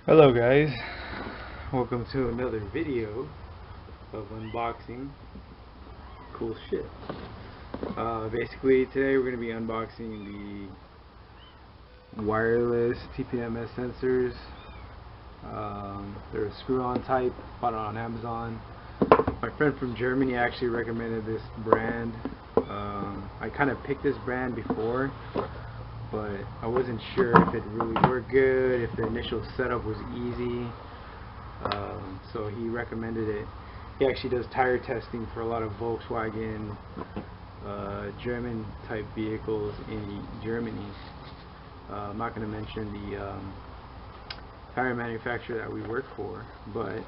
Hello guys, welcome to another video of unboxing cool shit. Basically today we're going to be unboxing the wireless TPMS sensors. They're a screw-on type, bought it on Amazon. My friend from Germany actually recommended this brand. I kind of picked this brand before, but I wasn't sure if it really worked good, if the initial setup was easy, so he recommended it. He actually does tire testing for a lot of Volkswagen German type vehicles in Germany. I'm not going to mention the tire manufacturer that we work for, but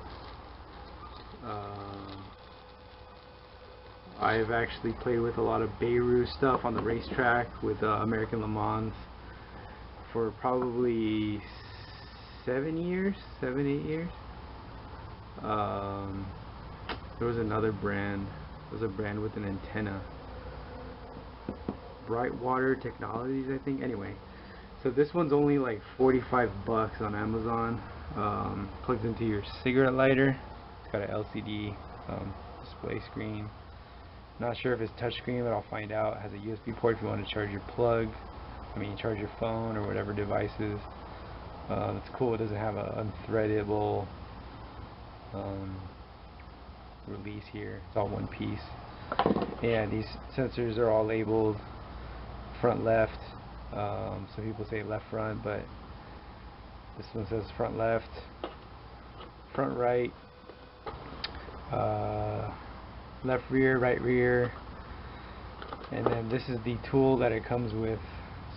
I've actually played with a lot of Beirut stuff on the racetrack with American Le Mans for probably 7, 8 years. There was another brand. There was a brand with an antenna. Brightwater Technologies, I think. Anyway, so this one's only like 45 bucks on Amazon. Plugs into your cigarette lighter. It's got an LCD display screen. Not sure if it's touchscreen, but I'll find out. It has a USB port if you want to charge your charge your phone or whatever devices. It's cool. It doesn't have an unthreadable release here. It's all one piece. Yeah, these sensors are all labeled front left. Some people say left front, but this one says front left, front right, left rear, right rear, and then this is the tool that it comes with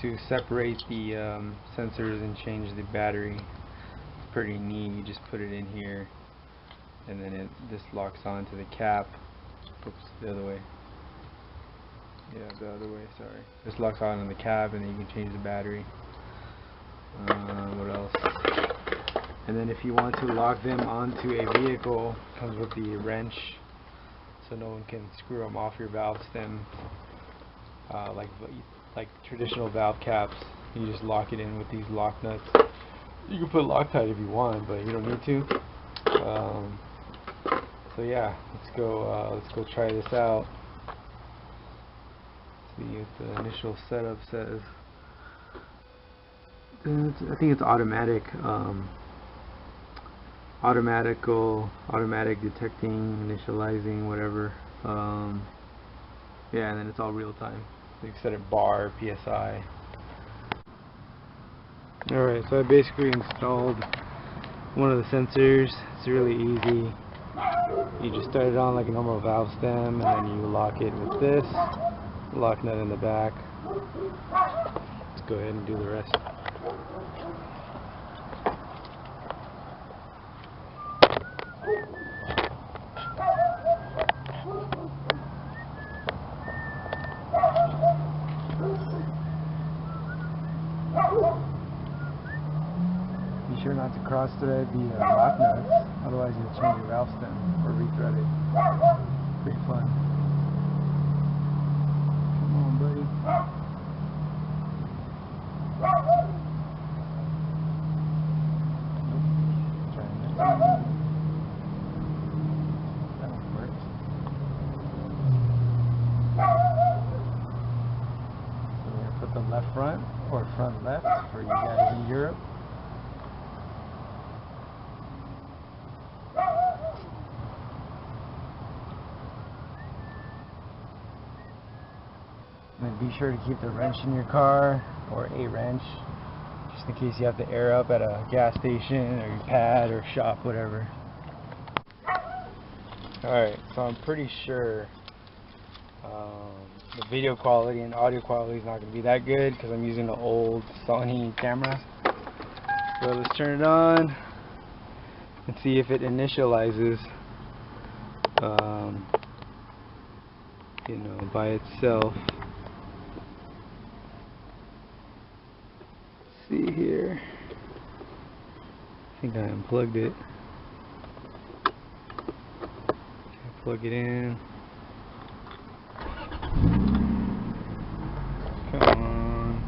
to separate the sensors and change the battery. It's pretty neat. You just put it in here and then this locks onto the cap. Oops, the other way. Yeah, the other way, sorry. This locks on the cap and then you can change the battery. What else? And then if you want to lock them onto a vehicle, it comes with the wrench, so no one can screw them off your valve stem like traditional valve caps. You just lock it in with these lock nuts. You can put Loctite if you want, but you don't need to. So yeah, let's go try this out. See what the initial setup says. I think it's automatic. Automatic detecting, initializing, whatever. Yeah, and then it's all real time. So you can set it bar, PSI. Alright, so I basically installed one of the sensors. It's really easy. You just start it on like a normal valve stem, and then you lock it with this lock nut in the back. Let's go ahead and do the rest. Be sure not to cross thread the lock nuts, otherwise you'll change your valve stem or rethread it. Pretty fun. Come on, buddy. Try this one. That one works. So we're going to put the left front or front left for you guys in Europe. And be sure to keep the wrench in your car, or a wrench, just in case you have to air up at a gas station or your pad or shop, whatever. Alright, so I'm pretty sure the video quality and audio quality is not going to be that good because I'm using an old Sony camera. So let's turn it on and see if it initializes by itself. See here. I think I unplugged it. Plug it in. Come on.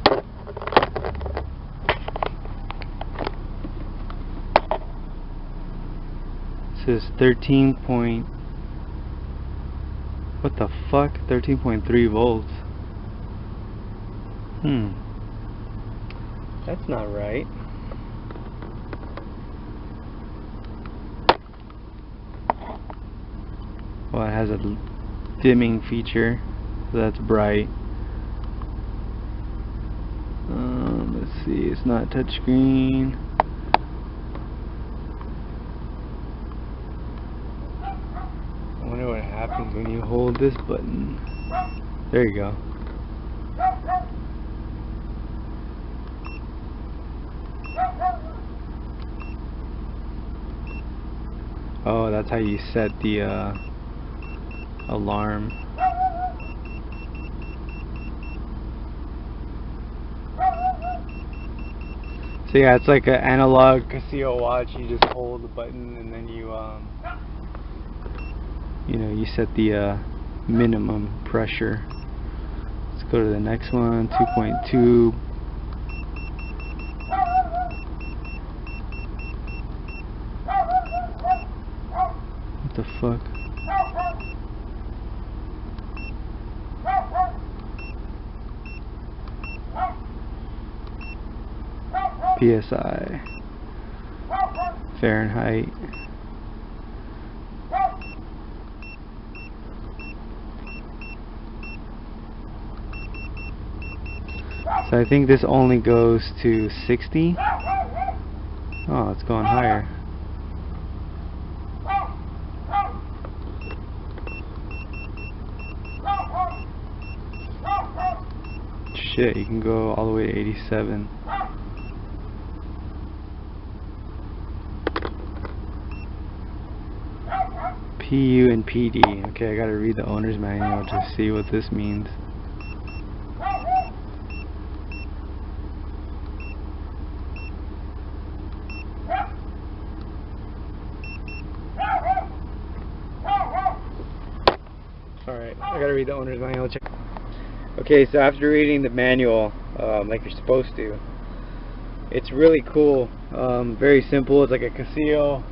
This is 13 point, what the fuck, 13.3 volts. That's not right. Well, it has a dimming feature, so that's bright. Let's see, it's not touchscreen. I wonder what happens when you hold this button. There you go. Oh, that's how you set the alarm. So yeah, it's like an analog Casio watch. You just hold the button and then you know, you set the minimum pressure. Let's go to the next one, 2.2. What the fuck? PSI, Fahrenheit. So I think this only goes to 60. Oh, it's going higher. Shit, you can go all the way to 87. PU and PD. Okay, I gotta read the owner's manual to see what this means. Alright, I gotta read the owner's manual. Check. Okay, so after reading the manual, like you're supposed to, it's really cool. Very simple. It's like a Casio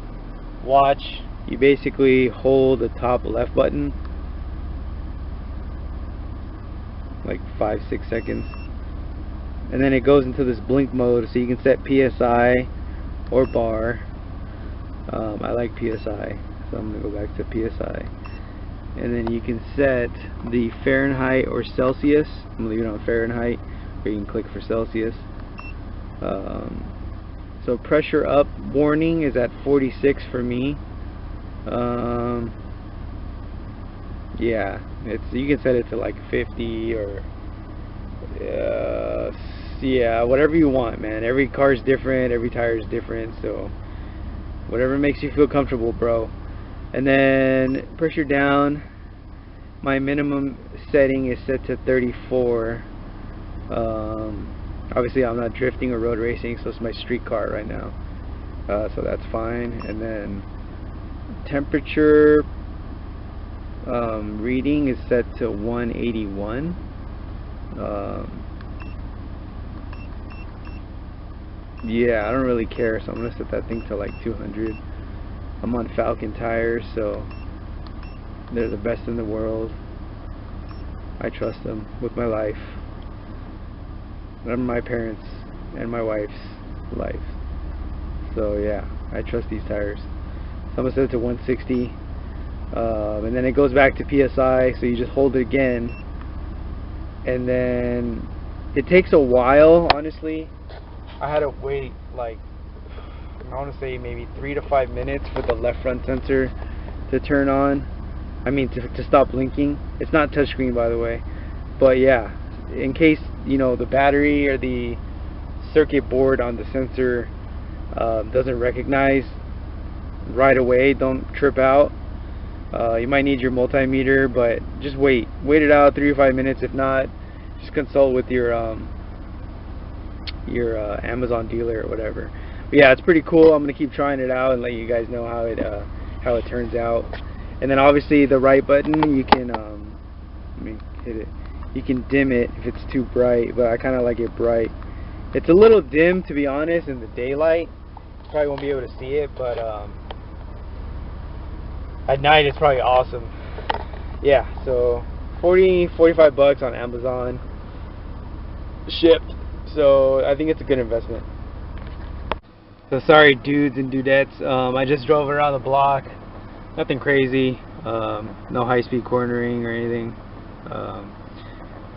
watch. You basically hold the top left button like 5-6 seconds, and then it goes into this blink mode, so you can set PSI or bar. I like PSI, so I'm gonna go back to PSI, and then you can set the Fahrenheit or Celsius. I'm gonna leave it on Fahrenheit, or you can click for Celsius. So pressure up warning is at 46 for me. Yeah, you can set it to like 50 or yeah, whatever you want, man. Every car is different, every tire is different, so whatever makes you feel comfortable, bro. And then pressure down, my minimum setting is set to 34. Obviously I'm not drifting or road racing, so it's my street car right now, so that's fine. And then temperature reading is set to 181. Yeah, I don't really care, so I'm gonna set that thing to like 200. I'm on Falcon tires, so they're the best in the world. I trust them with my life, and my parents and my wife's life. So yeah, I trust these tires. So I'm gonna set it to 160, and then it goes back to PSI. So you just hold it again, and then it takes a while. Honestly, I had to wait like, I want to say maybe 3 to 5 minutes for the left front sensor to turn on. I mean to stop blinking. It's not touchscreen, by the way, but yeah, in case you know the battery or the circuit board on the sensor doesn't recognize right away, don't trip out. You might need your multimeter, but just wait it out 3 to 5 minutes. If not, just consult with your Amazon dealer or whatever. But yeah, it's pretty cool. I'm gonna keep trying it out and let you guys know how it turns out. And then obviously the right button, you can let me hit it. You can dim it if it's too bright, but I kind of like it bright. It's a little dim, to be honest, in the daylight. Probably won't be able to see it, but At night it's probably awesome. Yeah, so 45 bucks on Amazon, shipped. So I think it's a good investment. So sorry dudes and dudettes, I just drove around the block. Nothing crazy, no high-speed cornering or anything.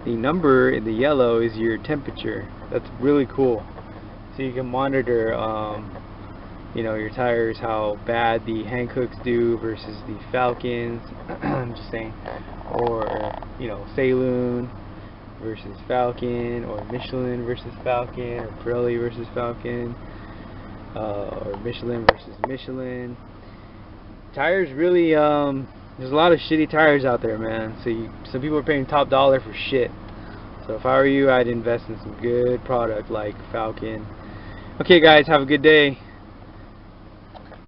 The number in the yellow is your temperature. That's really cool. So you can monitor, you know, your tires, how bad the Hankooks do versus the Falcons. I'm just saying, or you know, Saloon versus Falcon, or Michelin versus Falcon, or Pirelli versus Falcon, or Michelin versus Michelin. Tires really, there's a lot of shitty tires out there, man. So some people are paying top dollar for shit. So if I were you, I'd invest in some good product like Falcon. Okay guys, have a good day.